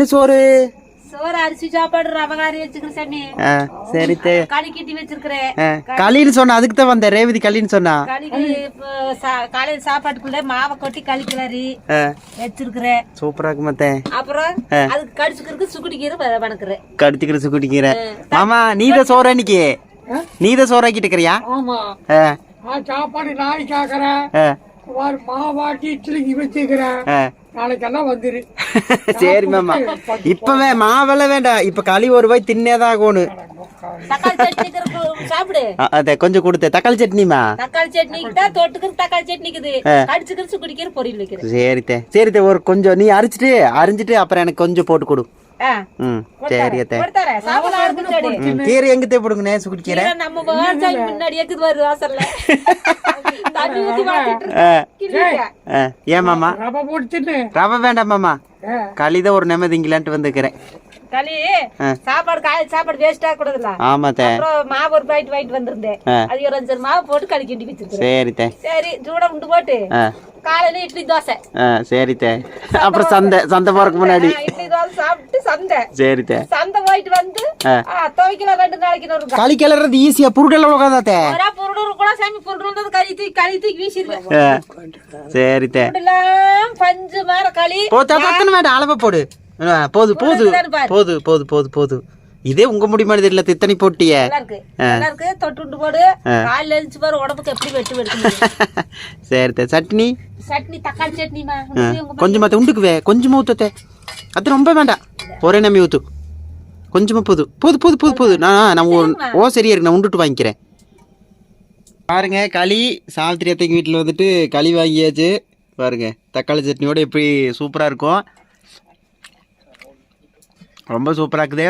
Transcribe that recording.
என்ன சோறு? சோறு அரிசி சாப்பாடு ரவை கறி வச்சுக்கிறேன் சாமி. சரி களி கிட்டி வச்சிருக்கிறேன். களின்னு சொன்ன அதுக்கு தான் வந்தேன். ரேவதி களின்னு சொன்னா. களிக்கு காலையில சாப்பாட்டுக்குள்ள மாவை கொட்டி களி கிளறி வச்சிருக்கிறேன். சூப்பரா இருக்கு மத்தேன். அப்புறம் அதுக்கு கடிச்சுக்கிறதுக்கு சுக்குடிக்கீரை வணக்குறேன். கடிச்சுக்கிற சுக்குடிக்கீரை. மாமா நீதான் சோறு அன்னைக்கு நீதான் சோறாக்கிட்டு இருக்கிறியா? ஆமா சாப்பாடு நாய் காக்குறேன். மாவாட்டி இட்லிக்கு வச்சுக்கிறேன். நாளைக்கெல்லாம் வந்துரு. சரி மாமா. இப்பவே மாவெல்லாம் வேண்டாம். இப்ப களி ஒரு ரூபாய் தின்னேதான் ஆகணும். தக்காளி சட்னி சாப்பிடு. அத கொஞ்சம் கொடுத்த தக்காளி சட்னிமா. தக்காளி சட்னிக்கு தான் தொட்டுக்கிற தக்காளி சட்னிக்குது. கடிச்சுக்கிற சுக்குடிக்கிற பொரியல் வைக்கிறேன். சரித்தே சரித்தே. ஒரு கொஞ்சம் நீ அரிஞ்சிட்டு அப்புறம் எனக்கு கொஞ்சம் போட்டு கொடு. சரி அத்தை. கீரை எங்கத்தே போடுங்கண்ணே? சுக்குடிக்கீரை நம்ம முன்னாடி இருக்குது வருது வாசல்ல. ஏன் மாமா ரவை வேண்டாம் மாமா. களிதான் ஒரு நிம்மதிங்களான்ட்டு வந்துக்கிறேன். களி சாப்பாடு காலை சாப்பாடு வேஸ்டா கூடாதுல. ஆமாத்தே. அப்புறம் மாவு ஒரு பாக்கெட் வாங்கிட்டு வந்திருந்தேன். அது ஒரு 5 மாவு போட்டு களி கிண்டி வச்சிருக்கேன். சரித்தே. சரி சூடா உண்டு போட்டு காலையில இட்லி தோசை. சரித்தே. அப்புறம் சந்தை போறதுக்கு முன்னாடி இட்லி தோசை சாப்பிட்டு சந்தை. சரித்தே. சந்தை போயிட்டு வந்து துவைக்கல 2 நாளைக்கு வரும். களி கிளறது ஈஸியா. புருடெல்லாம் உட்காந்தாத்தே. புருடூர் கூட சாமி புருடு களி தூக்கி வீசிடுவேன். சரித்தே. பஞ்சு மாற களி வேண்டாம். அளவா போடு. போது போது போது போது போது போது. இதே உங்க முடியுமா தெரியல. தித்தனி போட்டிய தொட்டு போடு. காலையில எழுந்து பாரு உடம்புக்கு எப்படி வெட்டு வெட்டு. சரி. சட்னி சட்னி தக்காளி சட்னிமா. கொஞ்சமா உண்டுக்குவே. கொஞ்சமா ஊத்தத்தே. அது ரொம்ப வேண்டாம். ஒரே நம்பி ஊத்து. கொஞ்சமா போது போது போது போது போது. நான் சரியா இருக்கு. நான் உண்டுட்டு வாங்கிக்கிறேன். பாருங்க களி சாவித்திரி அத்தைக்கு வீட்டில் வந்துட்டு களி வாங்கியாச்சு. பாருங்க தக்காளி சட்னியோட எப்படி சூப்பரா இருக்கும். ரொம்ப சூப்பரா இருக்குது.